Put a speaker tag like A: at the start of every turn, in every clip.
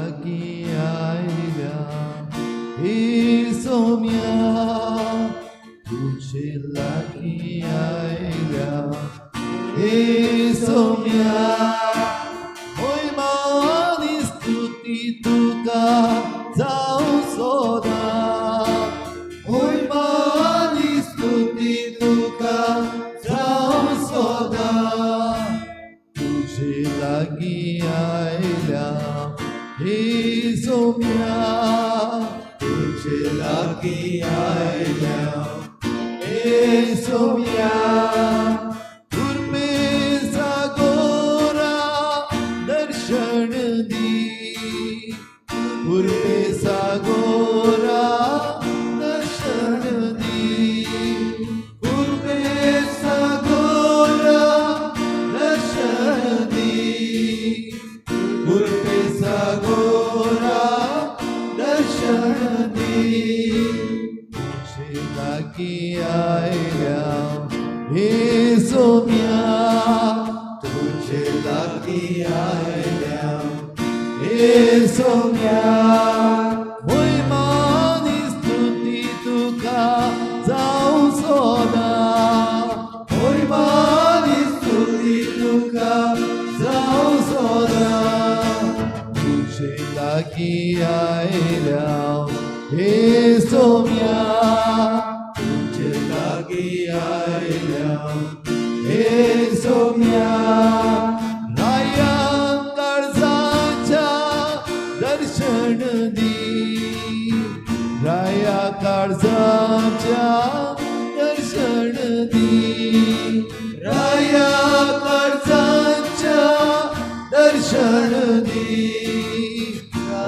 A: लागीं आयल्या ही सोम्या तुझे लागीं आयल्या हे सोम्या महिमानी स्तुती तुका जावं सोदा महिमानी स्तुती तुका जावं सोदा तुझे लागीं आयल्या हे सोम्या तुझे लागीं आयल्या हे सोम्या पूर्वे सागोरा दर्शन दी पूर्वे सागोरा दर्शन दी पूर्वे सागोरा दर्शन दी तुझे लागीं आयल्या हे सोम्या तुझे लागीं आयल्या हे सोम्या महिमानी स्तुती तुका जावं सोदा महिमानी स्तुती तुका जावं सोदा तुझे लागीं आयल्या हे सोम्या तुझे लागीं आयल्या हे सोम्या दर्शन दी राया काळजाच्या दर्शन दी राया काळजाच्या दर्शन दी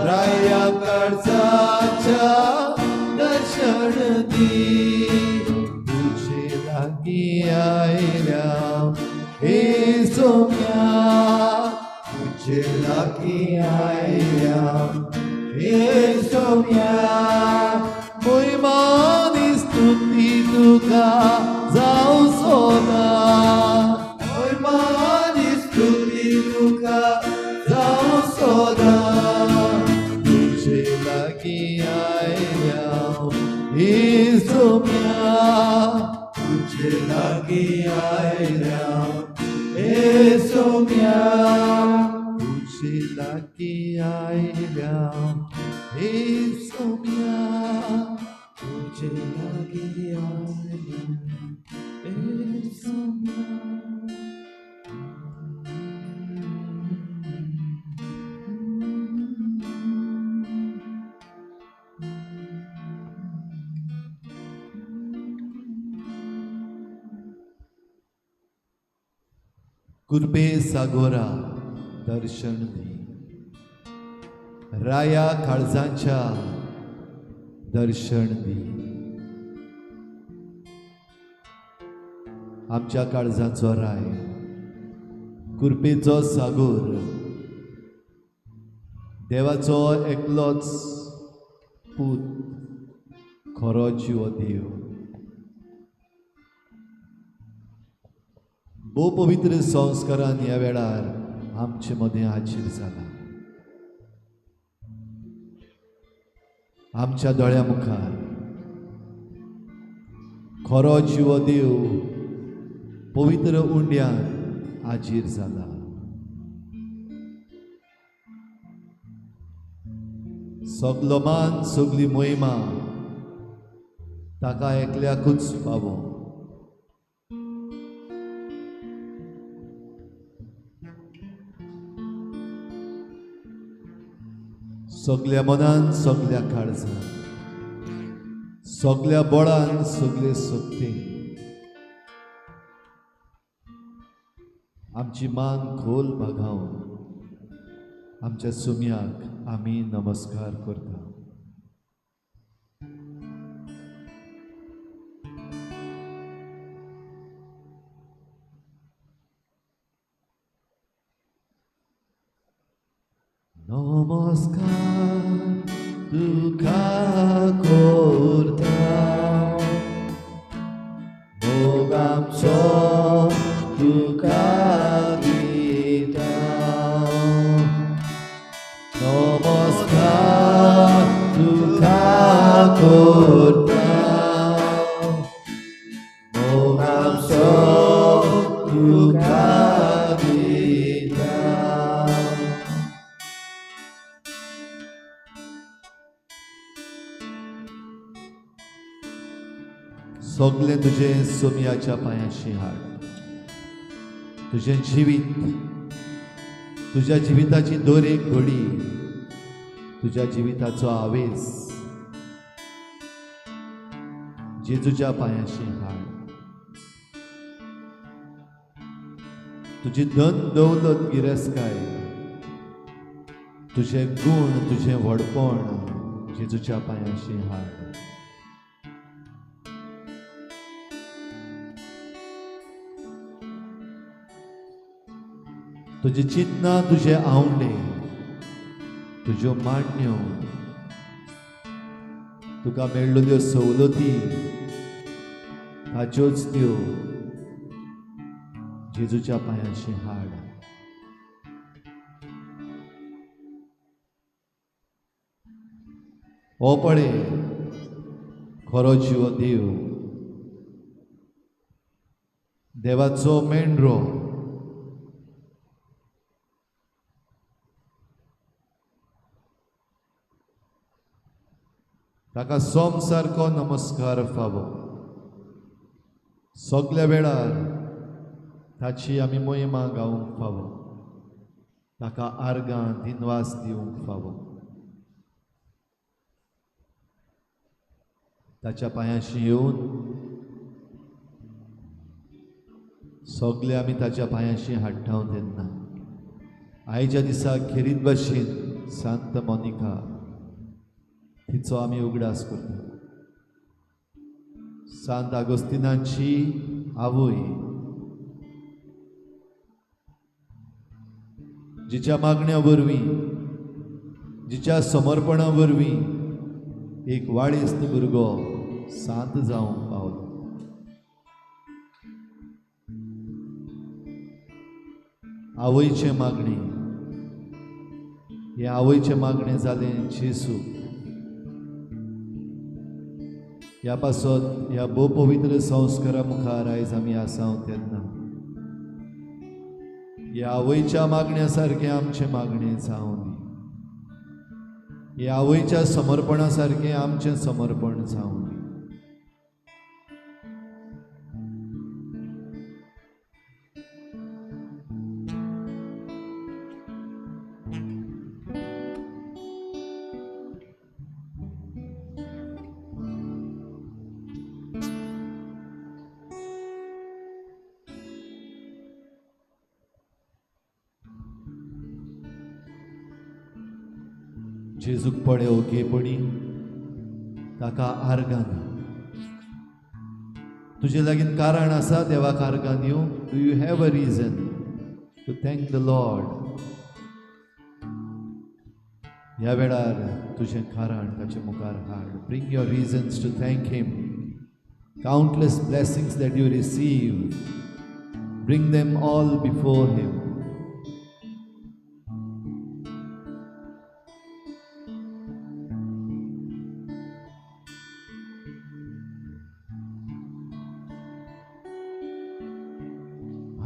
A: राया काळजाच्या दर्शन दी तुझे लागीं आयल्या हे सोम्या तुझे लागीं आयल्या हे सोम्या महिमानी स्तुती तुका जावं सोदा महिमानी स्तुती तुका जावं सोदा तुझे लागीं आयल्या हे सोम्या तुझे लागीं आयल्या हे सोम्या तुझे लागीं आयल्या हे सोम्या तुझे लागीं आयल्या हे सोम्या कुर्बे सागोरा दर्शन दी राया काळजांच्या दर्शन दी आमच्या काळजांचो राय कुर्बेचो सागोर देवाचो एकलोच पूत खरो जीव देव भोव पवित्र संस्कारान ह्या वेळार आमचे मदें हाजीर जाला आमच्या दोळ्या मुखार खरो जीव देव पवित्र उंड्यान हाजीर जाला सगलो मान सगली महिमा ताका एकल्याकूच फावो सगल्या मनान सगल्या काळजान सगल्या बळान सगले सक्तीन आमची मान खोल भागावन आमच्या सुम्याक आमी नमस्कार करता नमस्कार तुका करता मोग आमचो तुका दिता नमस्कार सगळें तुजें सोमयाच्या पांयाशी हाड. तुजें जिवीत, तुज्या जिविताची दर एक घडी, तुज्या जिविताचो आवेस जेजूच्या पांयाशी हाड. तुजी धन दौलत गिरेस्काय, तुझे गुण, तुझे व्हडपण जेजूच्या पांयाशी हाड. तुजी चिंतनां, तुझे आवंडे, तुज्यो मांडण्यो, तुका मेळिल्ल्यो सवलती, ताच्योच त्यो जेजूच्या पांयाशी हाड. हो पळय खरो जिवो देव, देवाचो मेंढरो. ताका सोम सारको नमस्कार फावो. सगळ्या वेळार ताची आमी महिमा गावूंक फावो. ताका आर्गां दिनवास दिवंक फावो. ताच्या पांयाशी येवन सगळे आमी ताच्या पांयाशी हाडटा तेन्ना आयच्या दिसा खेरीत भाशेन सांत मोनिका तिचो आमी उगडास करता. सांत आगोस्तिनाची आवय, जिच्या मागण्या वरवीं, जिच्या समर्पणा वरवीं एक वाळीस्त भुरगो सांत जावंक पावलो. आवयचे मागणी, हे आवयचे मागणें जालें जेजू. ह्या पासत ह्या भोव पवित्र संस्कारा मुखार आयज आमी आसा तेन्ना ह्या आवयच्या मागण्या सारकें आमचें मागणें जावं दी. ह्या आवयच्या समर्पणा सारकें आमचें समर्पण जावं दी. जेजूक पळय ओकेपणी, ताका आर्गां दी. तुजे लागीं कारण आसा देवाक आर्गां दिवंक? Do you have a reason to thank the Lord? ह्या वेळार तुजें कारण ताचे मुखार हाड. Bring your reasons to thank him. Countless blessings that you receive, bring them all before him.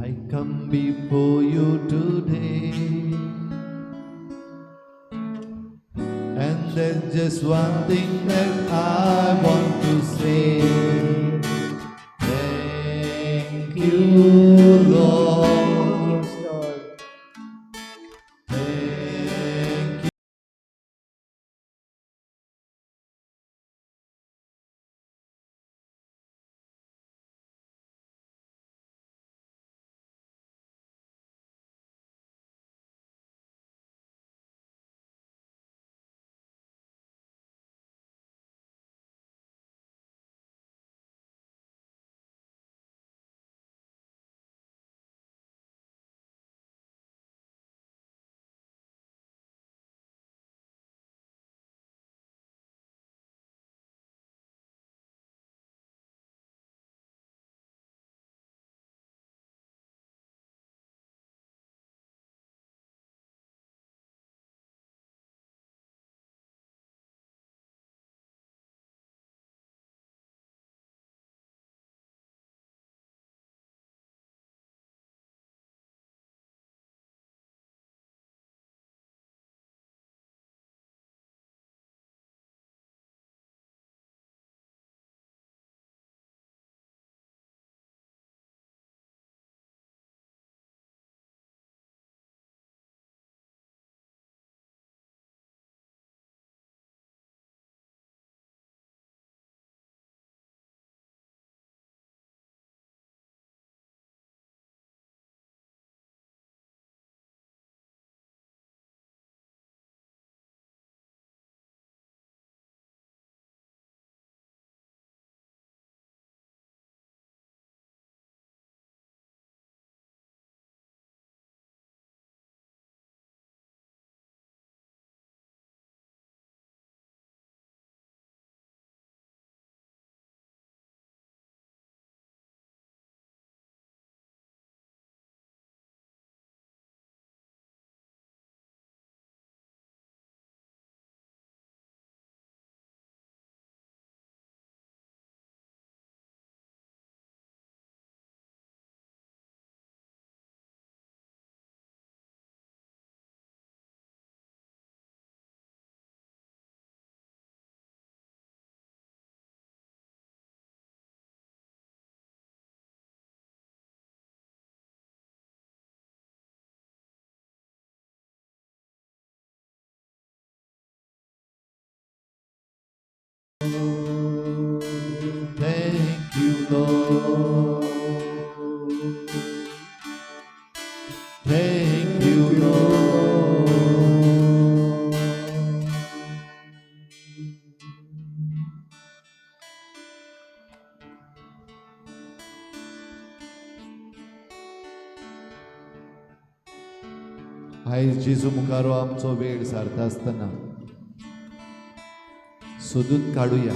A: I come before you today, and there's just one thing that I want to say. Thank you, Lord. Thank you, Lord. Thank you, Lord. आयज जेजू मुखारो आमचो वेळ सारता आसतना सोदून काडुया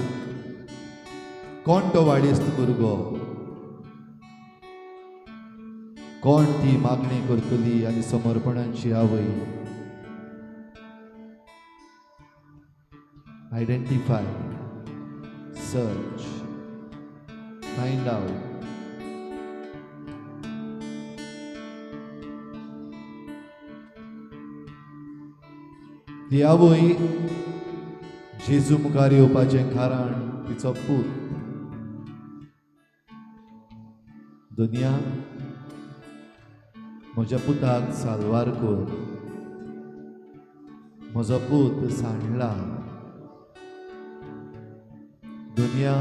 A: कोण तो वाडीस्त भुरगो, कोण ती मागणी करतली आनी समर्पणाची आवय. Identify, search, find out. ती आवय जेजू मुखार येवपाचें कारण तिचो पूत. दुनिया म्हज्या पुताक साल्वार कर, म्हजो पूत सांडला. दुनिया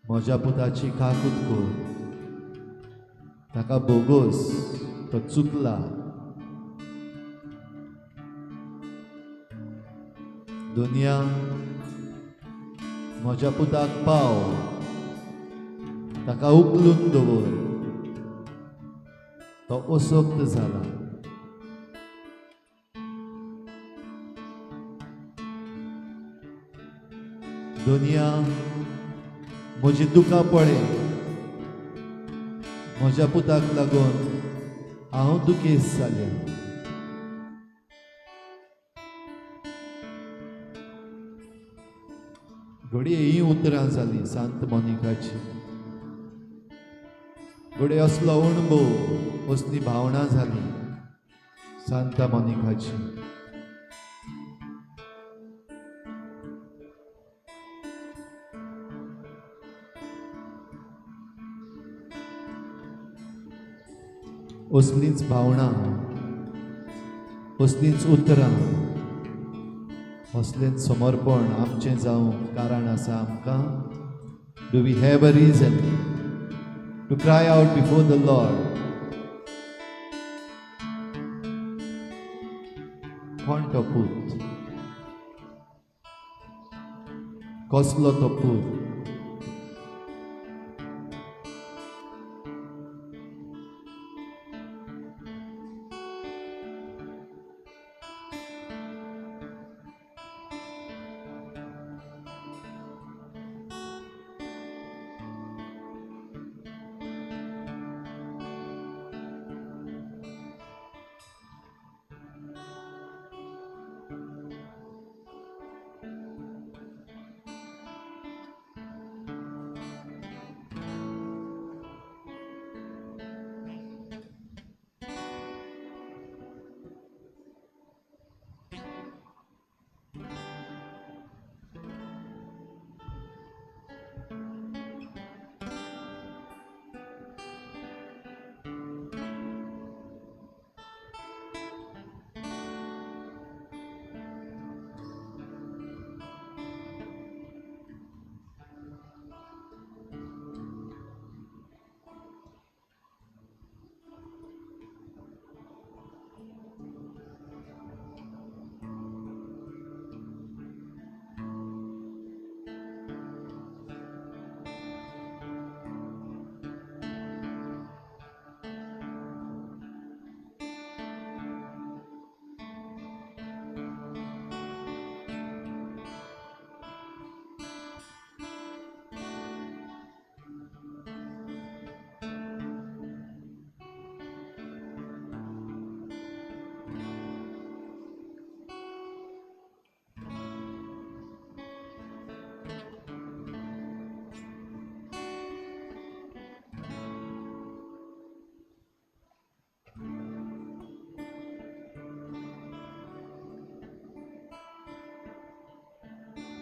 A: म्हज्या पुताची काकूट कर, ताका बोगोस, तो चुकला. दुनिया म्हज्या पुताक पाव, ताका उखलून दवर, तो असोक्त जाला. दुनिया म्हजी दुखां पळय, म्हज्या पुताक लागून हांव दुखेस्त जालें. घडये ही उतरां जालीं सांत मोनिकाची. घडये असलो अणभव, असली भावना जाली सांता मोनिकाची. असलीच भावना, असलीच उतरां, असलेंच समर्पण आमचें जावंक कारण आसा आमकां. Do we have a reason to cry out before the Lord? कोण तो पूत? कसलो तो पूत?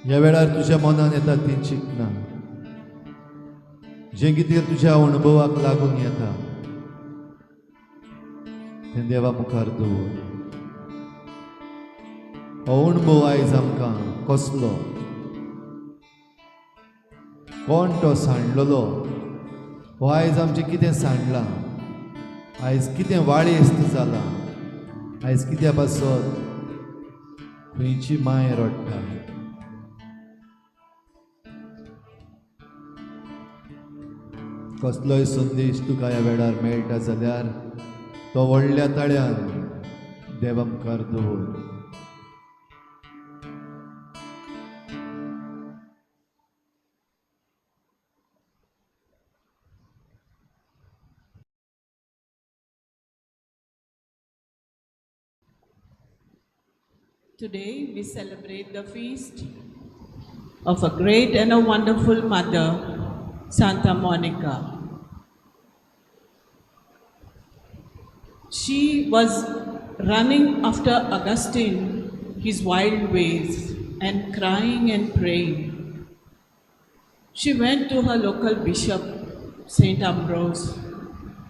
A: ह्या वेळार तुज्या मनान येता ती चिंतना, जे कितें तुज्या अणभवाक लागून येता तें देवा मुखार दवर. हो अणभव आयज आमकां कसलो कोण तो सांडलेलो हो आयज आमचें कितें सांडलां आयज कितें वाळेस्त जालां आयज कित्या पासत खंयची माय रडटा कसलोय संदेश तुका ह्या वेळार मेळटा जाल्यार तो व्हडल्या ताळ्यान देव मुखार दवर
B: Today we celebrate the feast of a great and a wonderful mother, Santa Monica. She was running after Augustine, his wild ways, and crying and praying. She went to her local bishop, Saint Ambrose,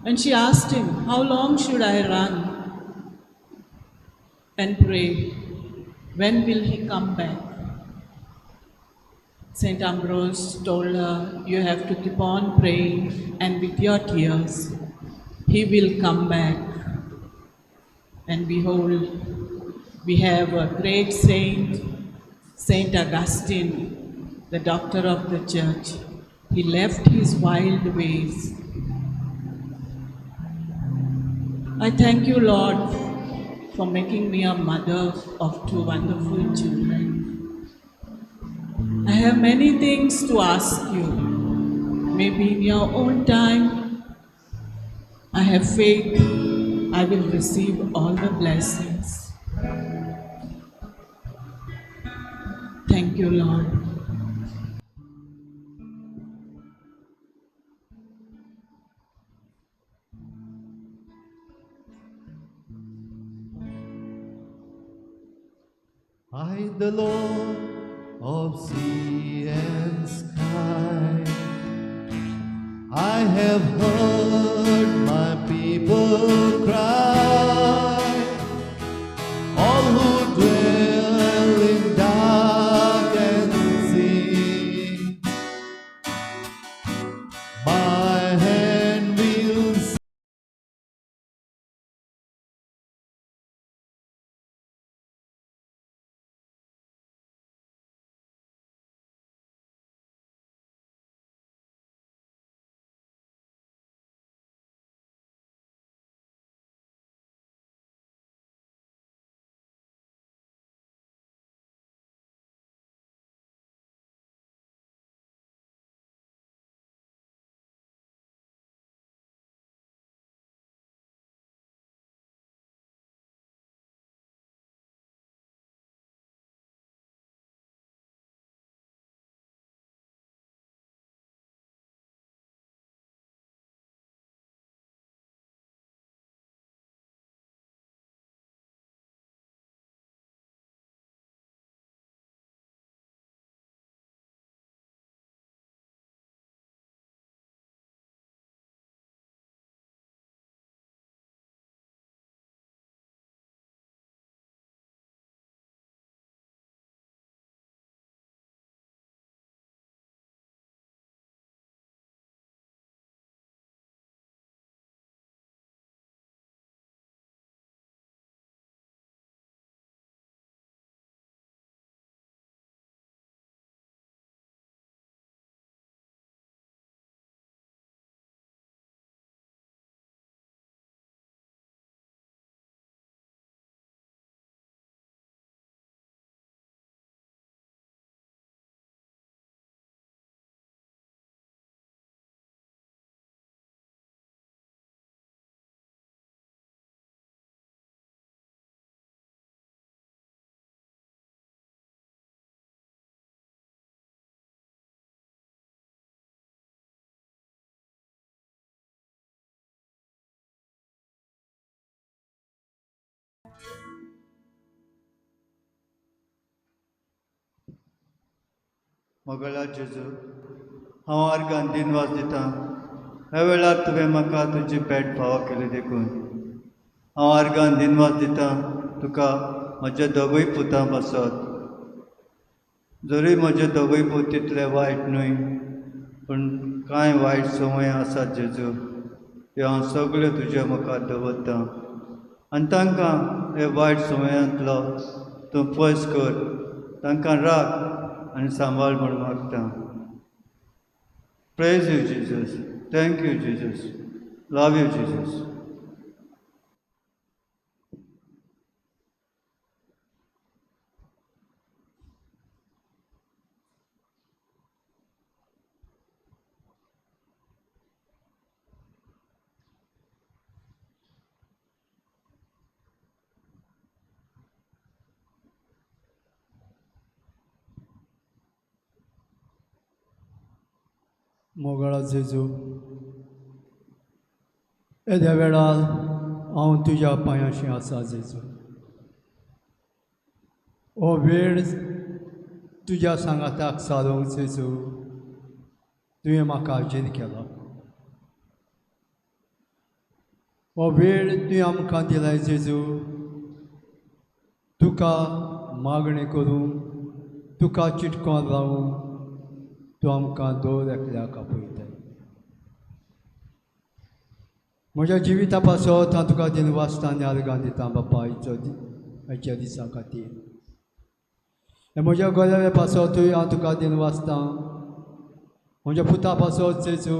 B: and she asked him, "How long should I run and pray? When will he come back?" Saint Ambrose told her, "You have to keep on praying, and with your tears, he will come back." And behold, we have a great saint, Saint Augustine, the doctor of the church. He left his wild ways. I thank you, Lord, for making me a mother of two wonderful children. I have many things to ask you. Maybe in your own time, I have faith I will receive all the blessings. Thank you, Lord.
A: I, the Lord of sea and sky, I have heard my people cry, all who dwell in dark and sin. My hand will
C: मोगळा जेजू हांव argon दिनवास दितां ह्या वेळार तुवें म्हाका तुजी भेट फावो केली देखून हांव आर्गान दिनवास दितां तुका म्हजे दोगूय पुतां पासत जरी म्हजे दोगूय पूत तितले वायट न्हय पूण कांय वायट संवय आसात जेजू ते हांव सगळ्यो तुज्या मुखार दवरतां आनी तांकां हे वायट संवयांतलो तूं पयस कर तांकां राख आनी सांबाळ म्हूण मागतां. Praise you, Jesus. Thank you, Jesus. Love you, Jesus.
D: मोगळा जेजू येद्या वेळार हांव तुज्या पांयाशी आसा जेजू. हो वेळ तुज्या सांगाताक सारोंक जेजू तुवें म्हाका आजीर केला. हो वेळ तुवें आमकां दिलाय जेजू तुका मागणें करूंक तुका चिटकोन रावूंक तूं आमकां दर एकल्याक आपयताय. म्हज्या जिविता पासत हांव तुका दिनवासता आनी आर्गां दितां बापा हेच्या दिसा खातीर. हे म्हज्या गोल्यावे पासतूय हांव तुका दिनवासतां. म्हज्या पुता पासत जेजू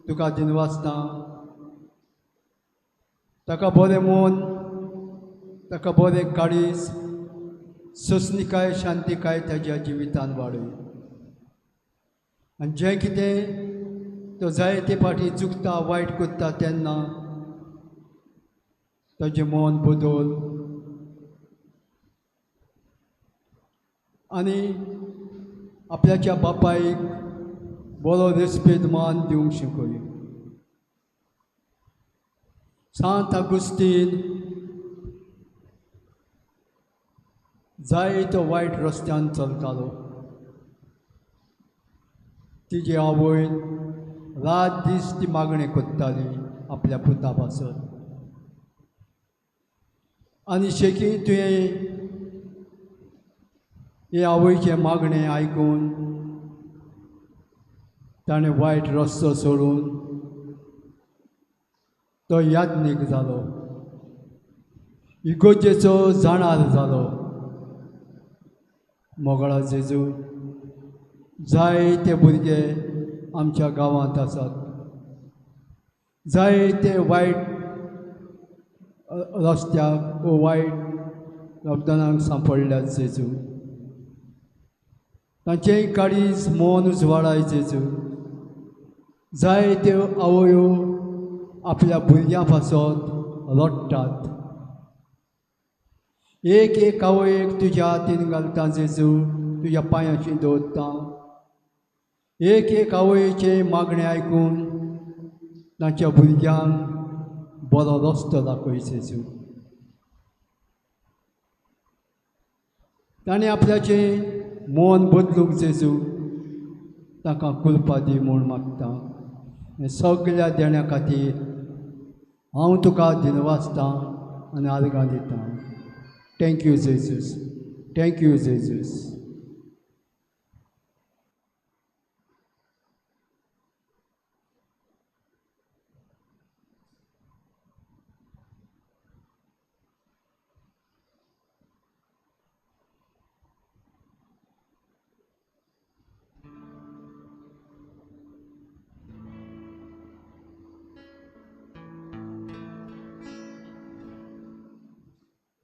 D: तुका दिनवासतां. ताका बरें मन ताका बरें काळीज ससणिकाय शांतीकाय ताज्या जिवितान वाडय. आनी जें कितें तो जायते फाटी चुकता वायट करता तेन्ना ताजें मन बदल आनी आपल्याच्या बापायक बरो रेस्पेद मान दिवंक शिकय. सांत आगुस्तीन जायतो वायट रस्त्यान चलतालो. तिजी आवय रात दीस ती मागणें करताली आपल्या पुता पासत. आनी शेकी तुवें हे आवयचें मागणें आयकून ताणें वायट रस्तो सोडून तो याज्ञीक जालो. इगोजेचो जाणार जालो. मोगळा जेजू जायते भुरगे आमच्या गांवांत आसात. जायते वायट रस्त्याक वा वायट रब्दनांक सांपडल्यात जेजू. तांचेंय काळीज मन उजवाडाय जेजू. जायत्यो आवयो आपल्या भुरग्यां पासत रडटात. एक एक आवयक तुज्या हातीन घालता जेजू तुज्या पांयाशी दवरता. एक एक आवयचे मागणें आयकून तांच्या भुरग्यांक बरो रस्तो दाखय जेजू. ताणें आपल्याचें मन बदलूंक जेजू ताका कृपा दी म्हूण मागता. हें सगळ्या देण्या खातीर हांव तुका दिनवासतां आनी आर्गां दितां. Thank you Jesus. Thank you Jesus.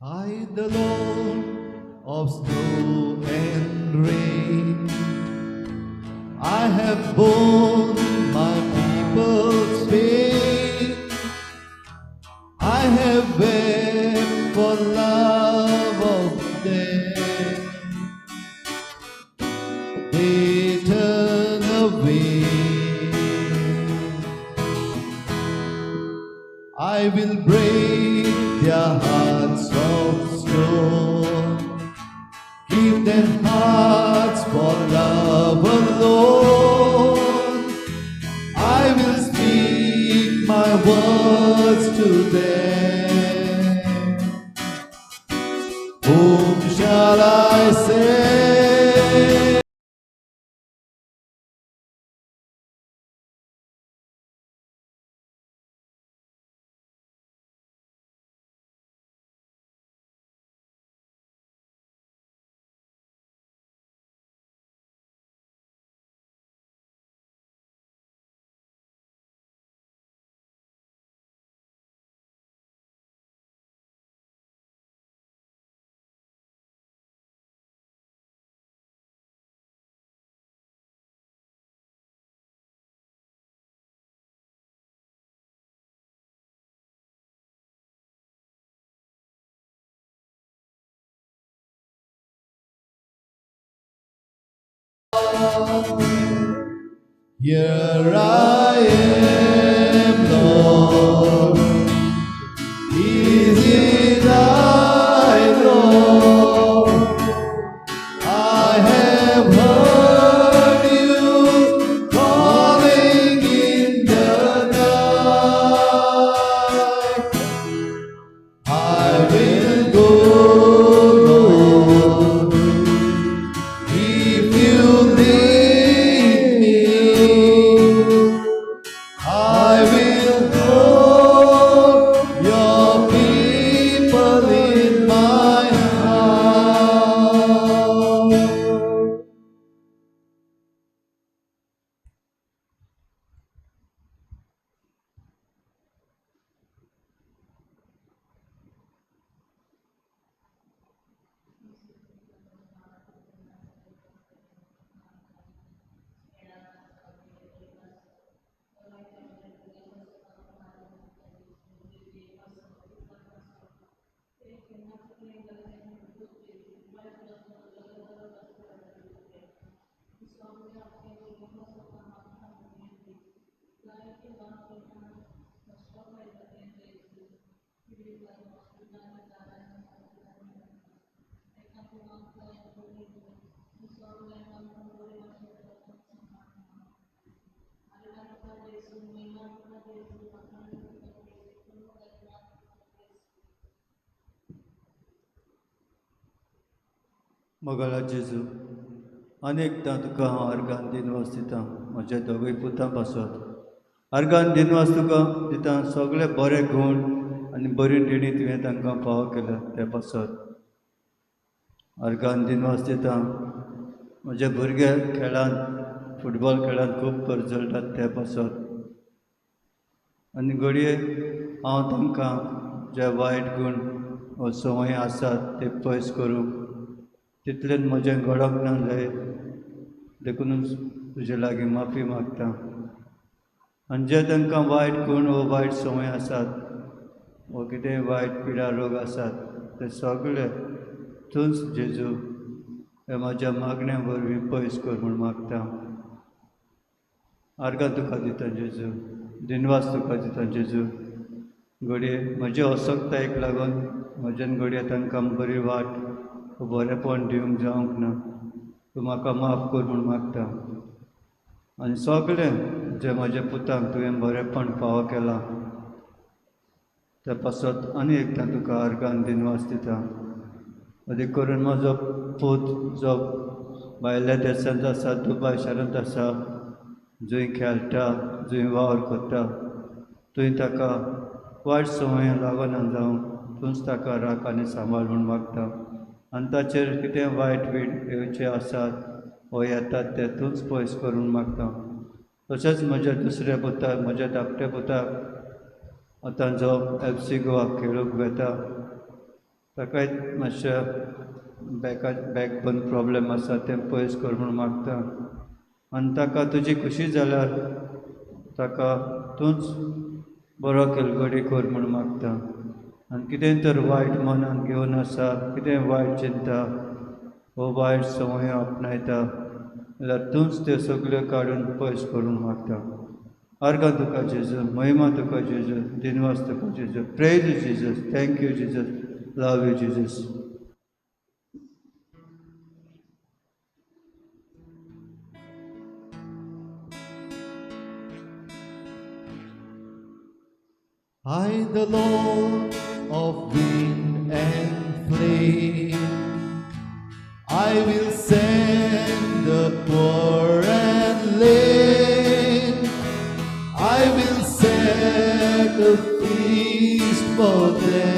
A: I, the Lord of snow and rain, I have borne my people's pain. I have wept for love of them. They turn away. I will break their hearts of stone, give them hearts for love alone. I will speak my words to them. Whom shall I say? Here I am, Lord. Easy thy Lord. I have heard you calling in the night. I will go, Lord, if you lead me. I will hold your people in my heart.
C: Mogla जेजू अनेकदां तुका हांव argon दिनवास दितां म्हज्या दोगूय पुतां पासत argon दिनवास तुका दितां सगळे बरे गूण आनी बरी रिणी तुवें तांकां फाव केल्या ते पासत आर्गान दिनवास दितां म्हजे भुरगे खेळांत फुटबॉल खेळांत खूब परजळटात ते पासत आनी घडये हांव तांकां जे वायट गूण वा संवय आसात ते पयस करूंक तितलें म्हजें घडोंक ना जाय देखूनच तुजे लागीं माफी मागतां आनी जे तांकां वायट गूण वो वायट संवय आसात वो कितेंय वायट पिडा रोग आसात ते सगळे तूंच जेजू हे म्हाज्या मागण्या वरवीं पयस कर म्हूण मागतां आर्गां तुका दिता जेजू दिनवास तुका दिता जेजू घडये म्हजे असक्तायेक लागून म्हज्यान घडये तांकां बरी वाट बरेंपण दिवंक जावंक ना तूं म्हाका माफ कर म्हूण मागता आनी सगळें जे म्हज्या पुतांक तुवें बरेंपण फावो केलां ते पासत आनी एकदां तुका आर्गान दिनवास दिता अदी करून म्हजो पूत जो भायल्या देशांत आसा दुबय शारांत आसा जंय खेळटा जंय वावर करता थंय ताका वायट संवय लागना जावं तूंच ताका राख आनी सांबाळ म्हूण मागता आनी ताचेर कितें वायट वीट येवचे आसात वो येतात ते तूंच पयस करून मागता तशेंच म्हज्या दुसऱ्या पुताक म्हज्या धाकट्या पुताक आतां जो FC गोवा खेळूंक वेता ताकाय मातशें बॅकबोन प्रॉब्लेम आसा तें पयस कर म्हूण मागता आनी ताका तुजी खुशी जाल्यार ताका तूंच बरो केलगडी कर म्हूण मागता आनी कितें तर वायट मनान घेवन आसा कितें वायट चिंता वो वायट संवय आपणायता जाल्यार तूंच त्यो सगळ्यो काडून पयस करून मागता आर्गां तुका जेजू महिमा तुका जेजू दिनवास तुका जेजू praise you Jesus thank you Jesus love you Jesus
A: I, the Lord of wind and flame, I will send the poor and lame. I will set a feast for them.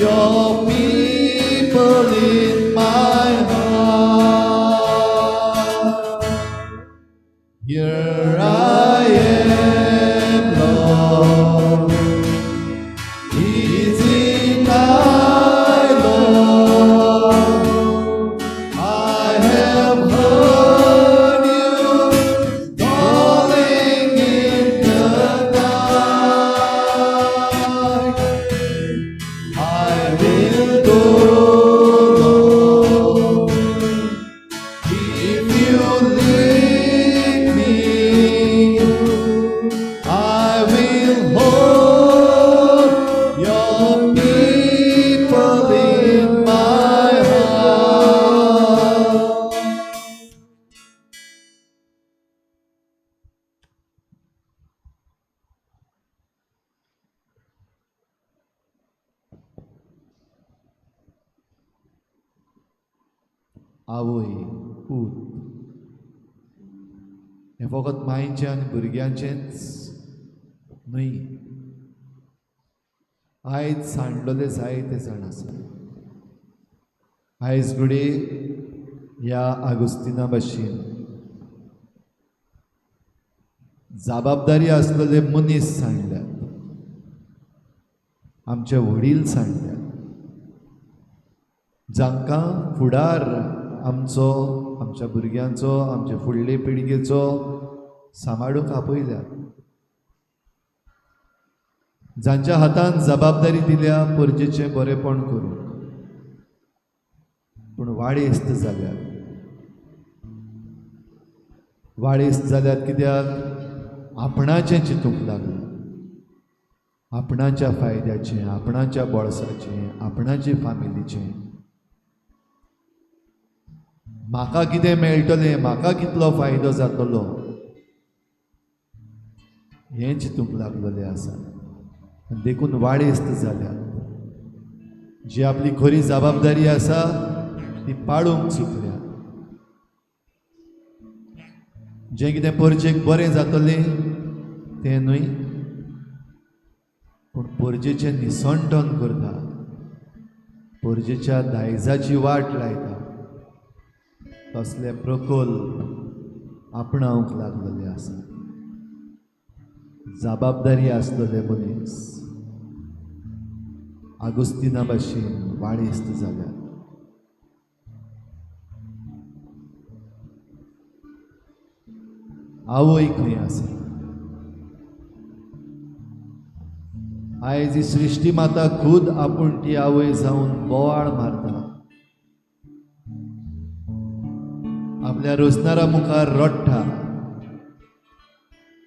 A: your people in my heart. Here I am, Lord. Easy thy Lord. I have heard you calling in the night. I will go, Lord, if you lead me. I will hold your people in my heart. आवय पूत हें फकत मायेचें आनी भुरग्यांचेंच न्हय. आयज सांडलोले जायते जाण आसा. आयज घुडे ह्या आगोस्तिना भाशेन जबाबदारी आसलेले मनीस सांडल्यात. आमचे वडील सांडल्यात, जांकां फुडार आमचो, आमच्या भुरग्यांचो, आमचे फुडले पिळगेचो सांबाळूंक आपयल्यात. जांच्या हातान जबाबदारी दिल्या परजेचें बरेपण करूंक, पूण वाडेस्त जाल्यात. वाडेस्त जाल्यात कित्याक आपणाचें चिंतूंक लागला. आपणाच्या फायद्याचें, आपणाच्या बोळसाचें, आपणाचे फामिलीचें. म्हाका कितें मेळटलें, म्हाका कितलो फायदो जातलो हें चिंतूंक लागलेले आसा. देखून वाडेस्त जाल्यात. जी आपली खरी जबाबदारी आसा ती पाळूंक चुकल्या. जें कितें परजेक बरें जातलें तें न्हय, पूण परजेचें निसंटन करता, परजेच्या दायजाची वाट लायता, तसले प्रकल्प आपणावंक लागलेले आसा. जबाबदारी आसलेले मनीस आगोस्तिना भाशेन वाडेस्त जाल्यात. आवय खंय आसा? आयज ही सृश्टी माता खुद आपूण ती आवय जावन बोवाळ मारता. आपल्या रोजनारा मुखार रडटा.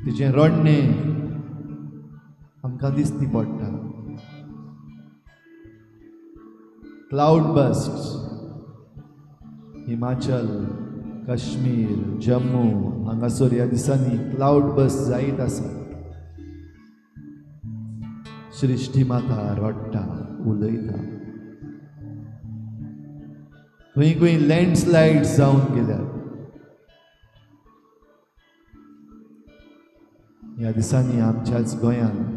A: तिचें रडणें आमकां दिसती पडटा. क्लाउड बस्ट हिमाचल, काश्मीर, जम्मू हांगासर ह्या दिसांनी क्लाउड बस्ट जायत आसा. सृश्टी माता रडटा, उलयता. खंय खंय लँडस्लायड्स जावन गेल्यात. ह्या दिसांनी आमच्याच गोंयांत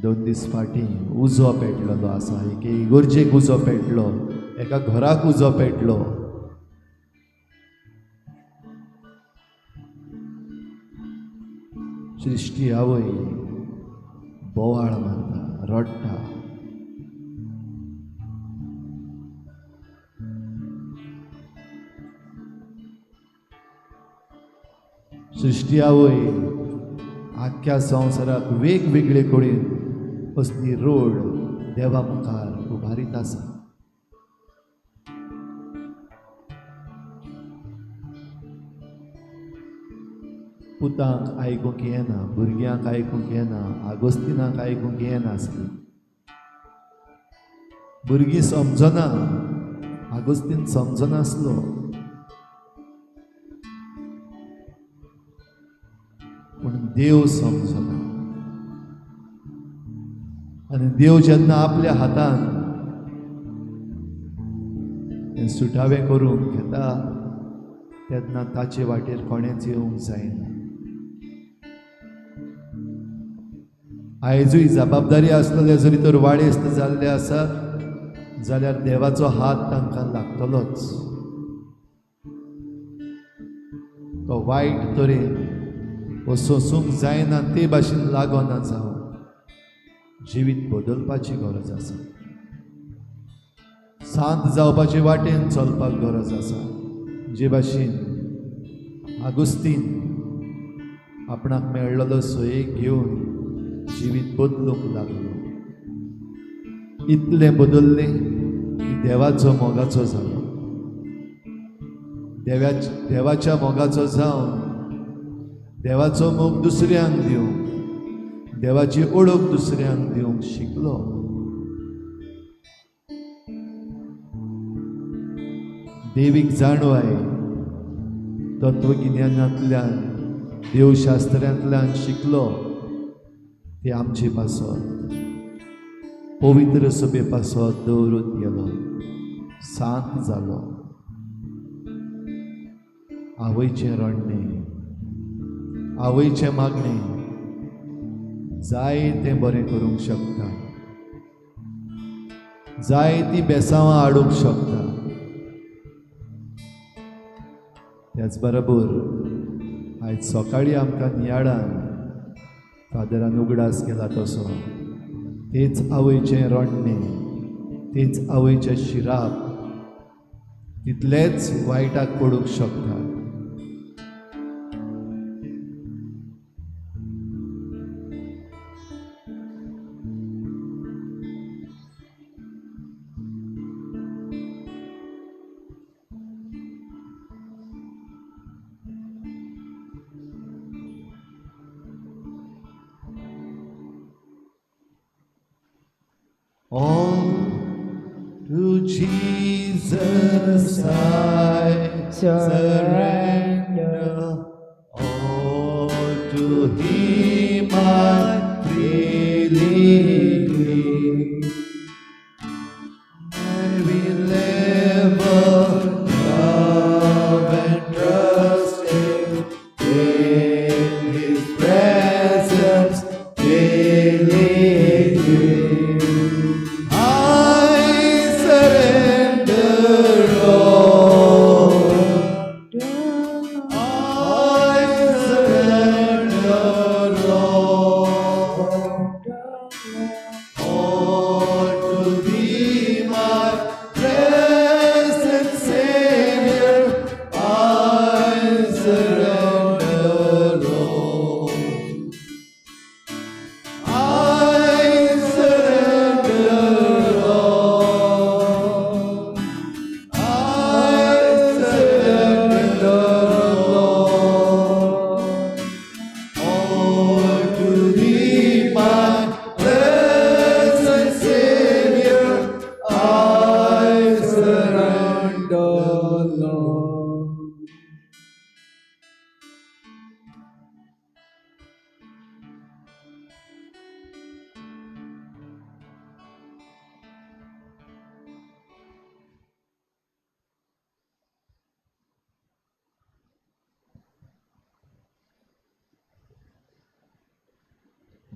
A: 2 दीस फाटीं उजो पेटलेलो आसा. एके इगोर्जेक उजो पेटलो, एका घराक उजो पेटलो. सृश्टी आवय बोवाळ मारता, रडटा. सृश्टी आवय आख्या संवसाराक वेगवेगळे कडेन असली रोड देवा मुखार उबारीत आसा. पुतांक आयकूंक येना, भुरग्यांक आयकूंक येना, आगोस्तिनाक आयकूंक येना आसली. भुरगीं समजना, आगोस्तीन समजनासलो. पूण देव समजना. आनी देव जेन्ना आपल्या हातान तें सुटावें करूंक घेता तेन्ना ताचे वाटेर कोणेच येवंक जायना. आयजूय जबाबदारी आसतले जरी तर वाडेस्त जाल्ले आसात जाल्यार देवाचो हात तांकां लागतलोच. तो वायट तरेन वो सोसूंक जायना ते भाशेन लागोना जावन जिवीत बदलपाची गरज आसा. शांत जावपाचे वाटेन चलपाक गरज आसा. जे भाशेन आगुस्तीन आपणाक मेळ्ळलो सयेक घेवन जिवीत बदलूंक लागलो. इतलें बदल्लें की देवाचो मोगाचो जालो. देवाच्या मोगाचो जावन देवाचो मोग दुसऱ्यांक दिवंक, देवाची ओळख दुसऱ्यांक दिवंक शिकलो. देवीक जाणवाय तत्वगिन्यानांतल्यान देवशास्त्रांतल्यान शिकलो ती आमची पासत पवित्र सभे पासत दवरत गेलो. शांत जालो. आवयचें रडणें, आवयचें मागणें जाय तें बरें करूंक शकता. जाय ती बेसांवां हाडूंक शकता. त्याच बरोबर आयज सकाळीं आमकां नियाळान फादरान उगडास केला तसो तेच आवयचें रडणें, तेच आवयचें शिराप तितलेंच वायटाक पडूंक शकता. All to Jesus I surrender, all to Him I freely give. I will ever love and trust Him, in His presence daily give.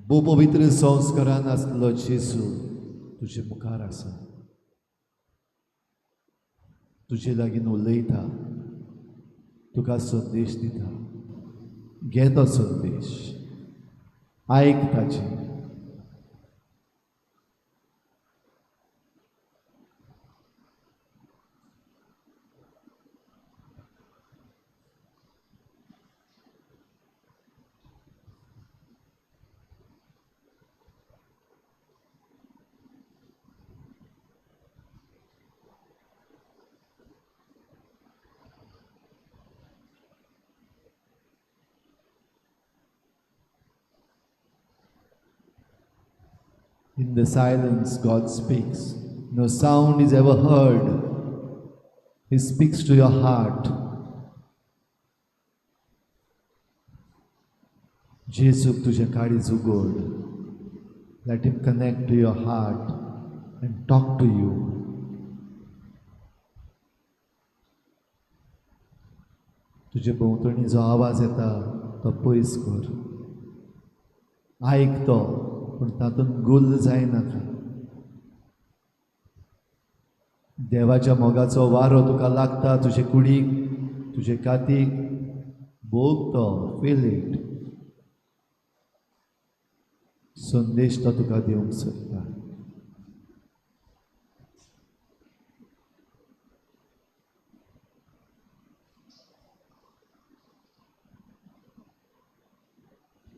A: भू पवित्र संस्कारान आसलो जेजू तुजे मुखार आसा. तुजे लागीं उलयता, तुका संदेश दिता. घे तो संदेश, आयक ताची. In the silence, God speaks. No sound is ever heard. He speaks to your heart. Jesus तुझे काळीज उगड. Let Him connect to your heart and talk to you. तुझे भोंवतणी जो आवाज येता तो पयस कर. आयक तो. पूण तातूंत गुल्ल जायनाका. देवाच्या मोगाचो वारो तुका लागता तुजे कुडीक, तुजे कातीक. भोग तो, फील इट. संदेश तो तुका दिवंक सोदता.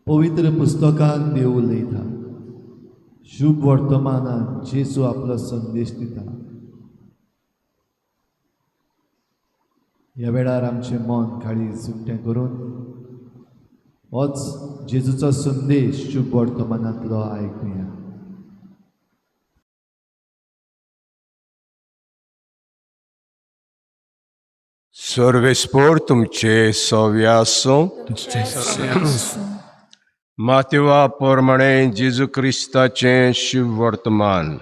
A: पवित्र पुस्तकांत देव उलयता. शुभ वर्तमानांत जेजू आपलो संदेश दिता. ह्या वेळार आमचें मन काळीज उक्तें करून होच जेजूचो संदेश शुभ वर्तमानांतलो आयकुया.
E: सर्वेस्पोर तुमचे सव्या आसूं. मातेवा पोरमणे जेजू क्रिस्ताचें शुभ वर्तमान.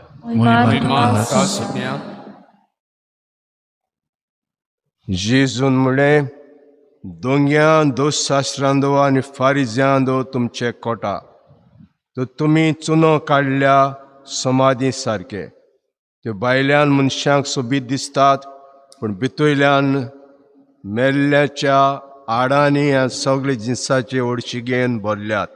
E: जेजून म्हणलें, दोंग्यां दोशास्त्रांदो आनी फारिज्यांदो तुमचे कोटा, तो तुमी चुनो काडल्या समाधी सारके. त्यो भायल्यान मनशांक सोबीत दिसतात, पूण भितरल्यान मेल्ल्याच्या आडांनी आनी सगळे जिन्साचे ओडशिगेन भरल्यात.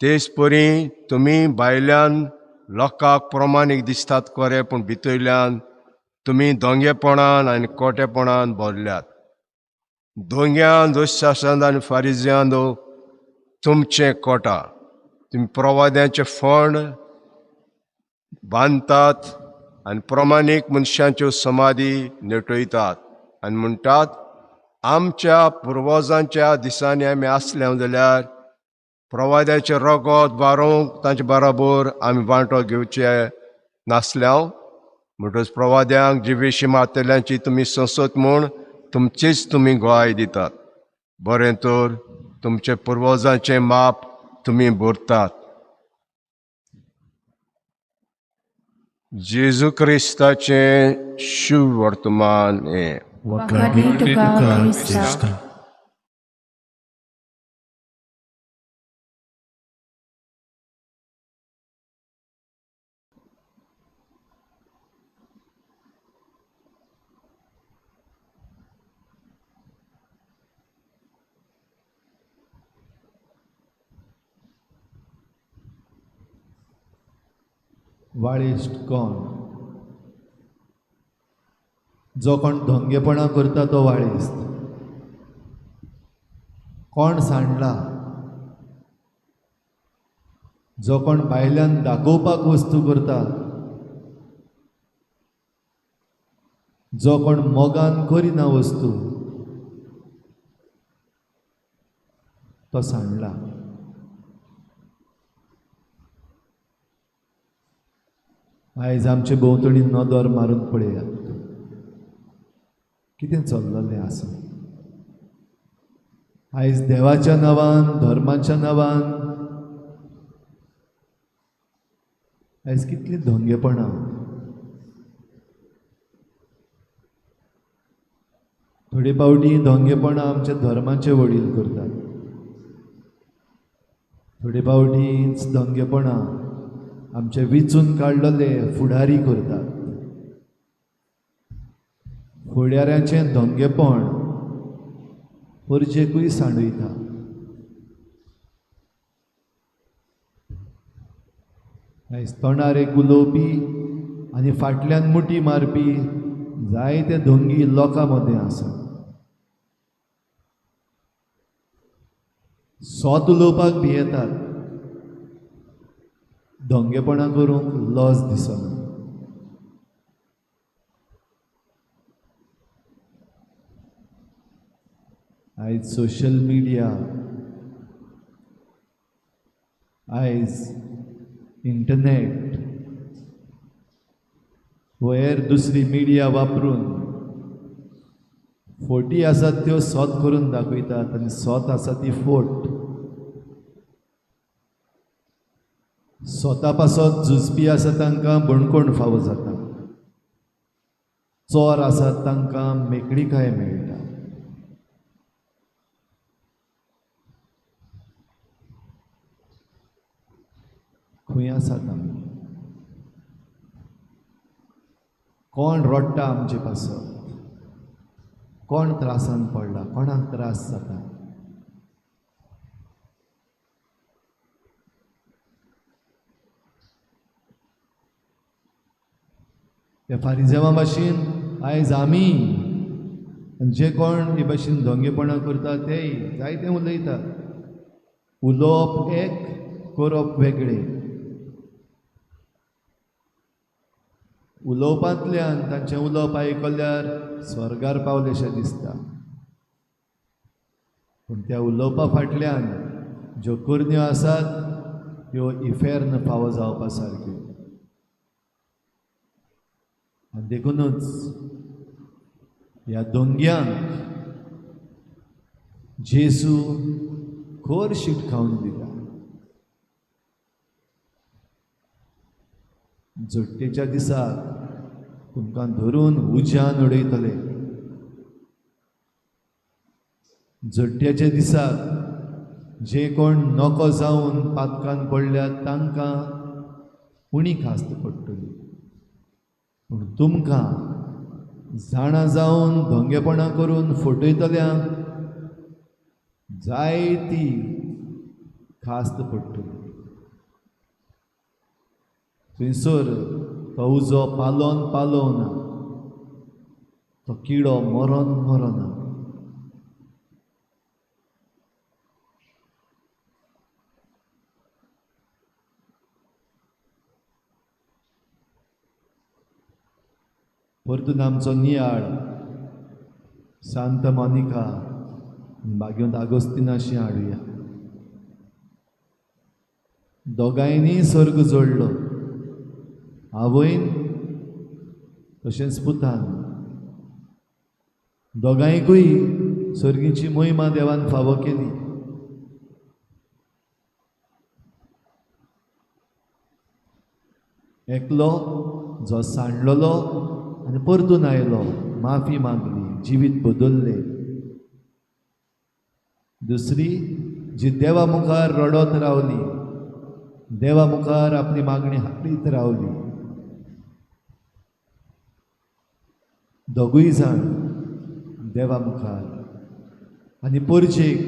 E: तेच परी तुमी भायल्यान लोकांक प्रमाणीक दिसतात खरे, पूण भितरल्यान तुमी दोंगेपणान आनी कोटेपणान भरल्यात. दोंग्यां दोशास्त्रांदो आनी फारिज्यांदो तुमचें कोटा, तुमी प्रवाद्यांचें फंड बांदतात आनी प्रमाणीक मनशांच्यो समाधी नेटयतात आनी म्हणटात, आमच्या पुर्वजांच्या दिसांनी आमी आसल्या जाल्यार प्रवाद्याचें रगत बारोवंक तांचे बराबर आमी वांटो घेवचे नासल्या. म्हणटच प्रवाद्यांक जिवेशी मारतल्यांची तुमी संसद म्हूण तुमचीच तुमी ग्वाही दितात. बरें तर तुमचे पुर्वजांचें माप तुमी भरतात. जेजू क्रिस्ताचें शुभ वर्तमान हें.
A: वाळिश्ट कोण? जो कोण धोंगेपणां करता तो वाळिस्त. कोण सांडला? जो कोण भायल्यान दाखोवपाक वस्तू करता, जो कोण मोगान करिना वस्तू, तो सांडला. आयज आमचे भोंवतणी नदर मारून पळयात, कितें चल्ललें आसा. आयज देवाच्या नांवान, धर्माच्या नांवान आयज कितलीं धोंगेपणां. थोडी पावटी धोंगेपणां आमच्या धर्माचे वडील करतात. थोडी पावटी धोंगेपणां आमचे विचून काडलेले फुडारी करतात. फुडाऱ्यांचें धोंगेपण परजेकूय सांडयता. आयज तोंडार एक उलोवपी आनी फाटल्यान मुठी मारपी जायते धोंगी लोकां मदें आसा. सोत उलोवपाक भियेतात, धोंगेपणां करूंक लज दिसना. आयज सोशल मिडिया, आयज इंटरनेट, वयर दुसरी मिडिया वापरून फोटी आसात त्यो सोत करून दाखयतात आनी सोत आसा ती फोट. स्वता पासत झुजपी आसा तांकां बणकोण फावो जाता. चोर आसात तांकां मेकळीकाय मेळटा. खंय आसात आमी? कोण रडटा आमचे पासत? कोण त्रासान पडला? कोणाक त्रास जाता? त्या फारिजेवा भाशेन आयज आमी आनी जे कोण हे भाशेन धोंगेपणां करता तेय जायते उलयतात. उलोवप एक, करप वेगळें. उलोवपांतल्यान तांचें उलोवप आयकल्यार स्वर्गार पावलेशें दिसता. पूण त्या उलोवपा फाटल्यान ज्यो करण्यो आसात त्यो इफेर्न फावो जावपा सारक्यो. आनी देखूनच ह्या दोंग्यांक जेजू खोर शीट खावन दिता. झडटेच्या दिसाक तुमकां धरून उज्यान उडयतले. झडट्याच्या दिसाक जे कोण नको जावन पातकान पडल्यात तांकां उणी खास्त पडटली. पूण तुमकां जाणा जावन धोंगेपणां करून फटयतल्यांक जायती खास्त पडटली. थंयसर तो उजो पालोन पालोवना, तो किडो मरोन मरना. परतून आमचो नियाळ सांत मोनिका बागेंत आगोस्तिनाशी हाडुया. दोगांयनी सर्ग जोडलो, आवयन तशेंच पुतान. दोगांयकूय सर्गीची मोहिमा देवान फावो केली. एकलो जो सांडलोलो आनी परतून आयलो, माफी मागली, जिवीत बदल्लें. दुसरी जी देवा मुखार रडत रावली, देवा मुखार आपली मागणी हाडीत रावली. दोगूय जाण देवा मुखार आनी परचेक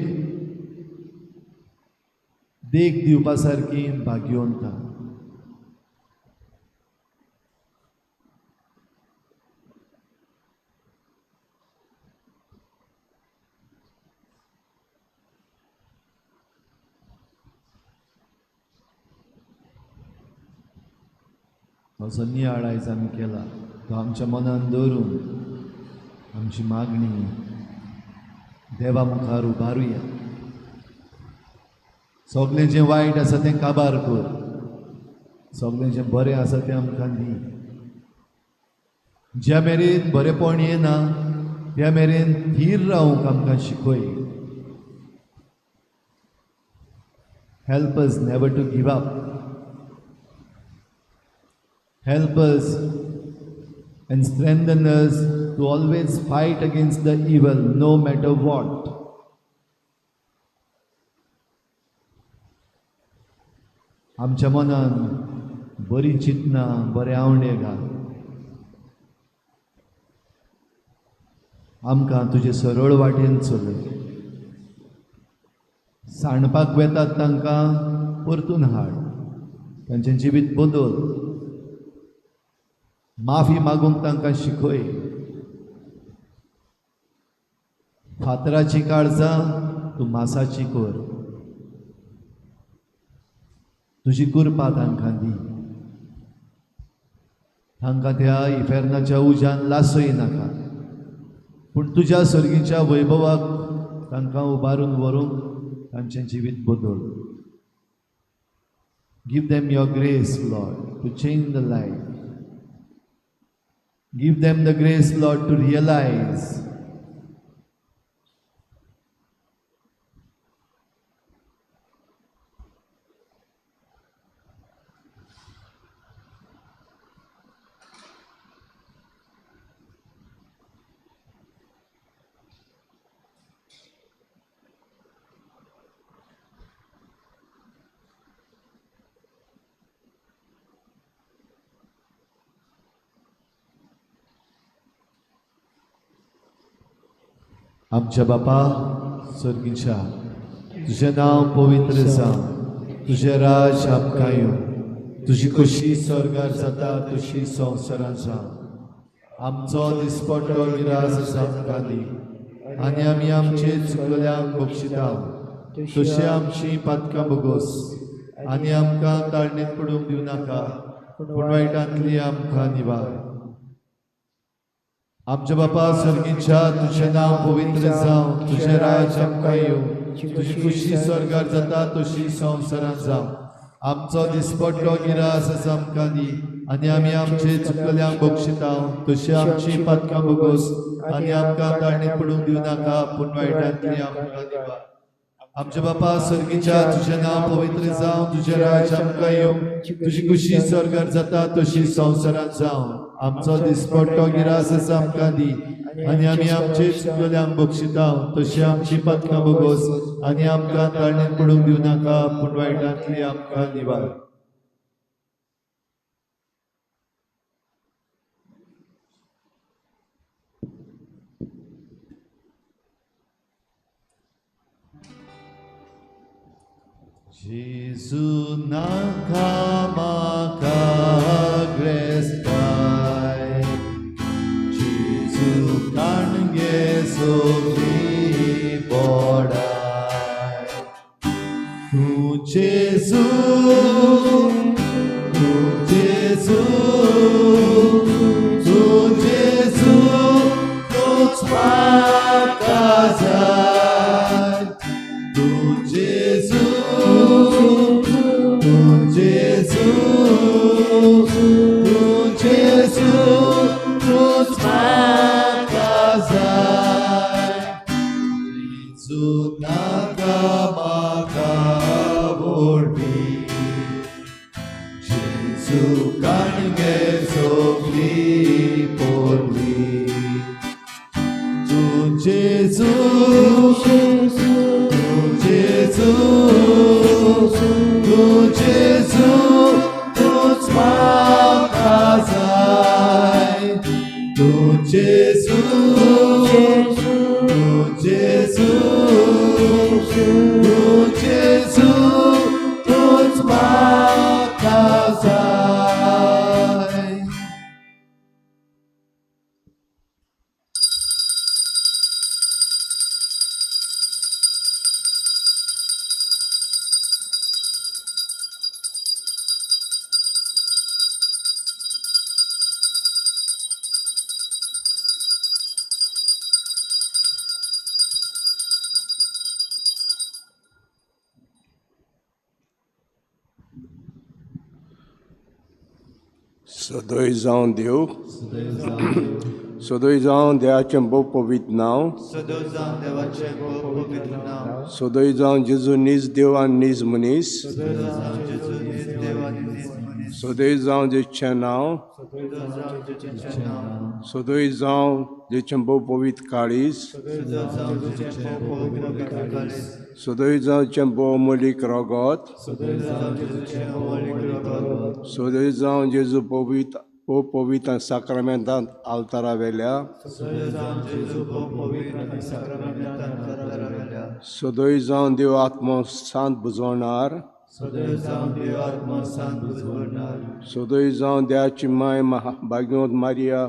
A: देख दिवपा सारकी भाग्यवंतां. असो नियाळ आयज आमी केला. तो आमच्या मनान दवरून आमची मागणी देवा मुखार उबारुया. सगळें जें वायट आसा तें काबार कर, सगळें जें बरें आसा तें आमकां दी. ज्या मेरेन बरेंपण येना त्या मेरेन थीर रावूंक आमकां शिकय. Help us never to give up. Help us and strengthen us to always fight against the evil, no matter what. आमच्या मनान बरी चिंतना, बरे आवडे घाल. आमकां तुजे सरळ वाटेन चलय. सांडपाक वेतात तांकां परतून हाड, तांचें जिवीत बदल. माफी मागूंक तांकां शिकय. फातराची काळजां तूं मासाची कर. तुजी कृपा तांकां दी. तांकां त्या इफेर्नाच्या उज्यान लासय नाका, पूण तुज्या सर्गीच्या वैभवाक तांकां उबारून व्हरूंक तांचें जिवीत बदल. Give them your grace, Lord, to change the life. Give them the grace, Lord, to realize आमच्या बापा सर्गीच्या तुझें नांव पवित्र जावं, तुझें राज आमकां येवं, तुजी खुशी स्वर्गार जाता तशी संवसारांत जावं. आमचो दिसपट्टो गिरास आमकां दी, आनी आमी आमचे चुकलेल्यांक बक्षिता, तशें आमची पातकां बोगोस, आनी आमकां ताळणेत पडूंक दिवं नाका, पूण वायटांतली आमकां निवार. आमच्या बापा सर्गीच्या तुझें नांव पवित्र जावं, तुझें राज आमकां येवं, तुजी खुशी स्वर्गार जाता तशी संवसारांत जावं. आमचो दिसपट्टो गिरास आमकां दी, आनी आमी आमचे चुकलेल्यांक बक्षिता, तशी आमची पातकां बोगोस, आनी आमकां ताळणेत पडूंक दिवं नाका, पूण वायटांतली आमकां निवार. आमच्या बापा सर्गीच्या तुझें नांव पवित्र जावं, तुझें राज आमकां येवं, तुजी खुशी स्वर्गार जाता तशी संवसारांत जावं. आमचो दिसपट्टो गिरास आमकां दी, आनी आमी आमचे चुकलेल्यांक बक्षिता, तशी आमची पातकां बोगोस, आनी आमकां ताळणेत पडूंक दिवं नाका, पूण वायटांतली आमकां निवार. Jesu naka maka grestai, Jesu kange sofri bodai. Tu Jesu, tu Jesu, tu Jesu, tu makazai. Tu Jesu, tu Jesu, tu Jesu, tu makazai. Jesu naga maka vorbi, Jesu kange sofri porvi. Tu Jesu, tu Jesu, tu Jesu, tu makazai. Tu Jesu, tu Jesu, tu Jesu, tu makazai.
E: सदोय जावं देव, सदोय जावं देवाचें बो पवित्र नांव,
C: सदोय जावं देवाचें पवित्र नांव,
E: सदोय जावं जेजू नीज देव आनी नीज मनीस,
C: सदोय जावं जेजू नीज देव आनी नीज मनीस,
E: सदोय जावं जेचें नांव,
C: सदोय जावं जेचें नांव,
E: सदोय जावं जेचें बो पवित्र काळीज,
C: सदोय जावं जेचें पवित्र काळीज,
E: सदोय जावं जेचें बो अमोलीक रगत,
C: सदोय जावं जेचें अमोलीक रगत,
E: सदोय जावं जेजू पवित्र साक्रामेंतांत आल्तारा वेल्या,
C: सदोय जावं जेजू पवित्र साक्रामेंतांत आल्तारा वेल्या,
E: सदोय जावं देव आत्मो सांत बुजवणार,
C: सदोय जावं देव आत्मा सांत बुजवणार,
E: सदोय जावं देवाची माय भाग्योत मारिया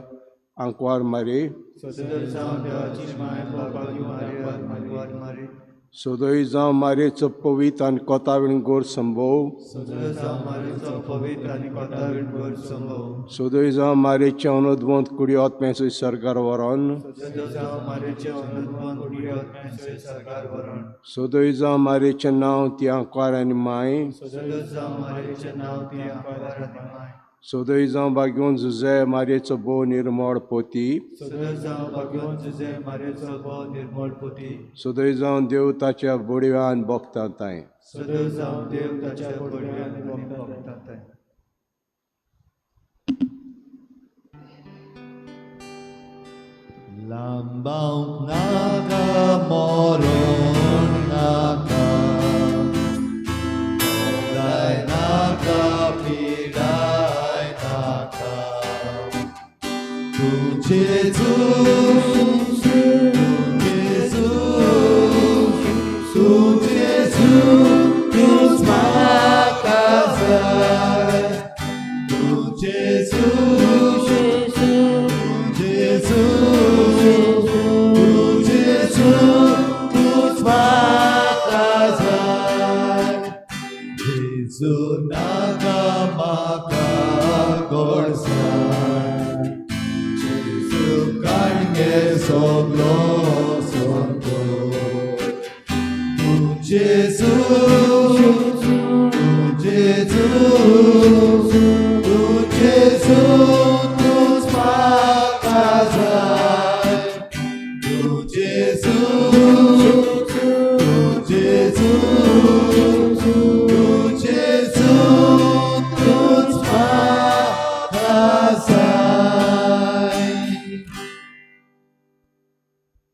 E: आंकवार मारी,
C: सदोय जावं देवाची माय बाबागी मारिया आंकवार मारी,
E: सदोय जावं मारेचो पवित्र आनी कोतावीण गोड संभोव,
C: सदोय जावं मारेचो पवित्र आनी कोतावीण गोड संभोव,
E: सदोय जावं मारेचे अनुद्वंत कुडी आत्म्याचो सरकार व्हरोन,
C: सदोय जावं मारेचे अनुद्वंत कुडी आत्म्याचो सरकार व्हरोन,
E: सदोय जावं मारेचें नांव ती आंकवार आनी माय,
C: सदोय जावं मारेचें नांव ती आंकवार आनी माय,
E: सदोय जावं भाग्योन झुजे मारेचो बो निर्मळ पोती,
C: सदोय जावं भाग्योन झुजे मारेचो बो निर्मळ पोती,
E: सदोय जावं देव ताच्या बोडव्यान भोगताताय,
C: सदोय जावं देव ताच्या बोडव्यान भोगताताय.
A: लांबावंक नाका मरोन नाका, मोगाय नाका पिडाय नाका. तू जेजू, तू जेजू, so glorious.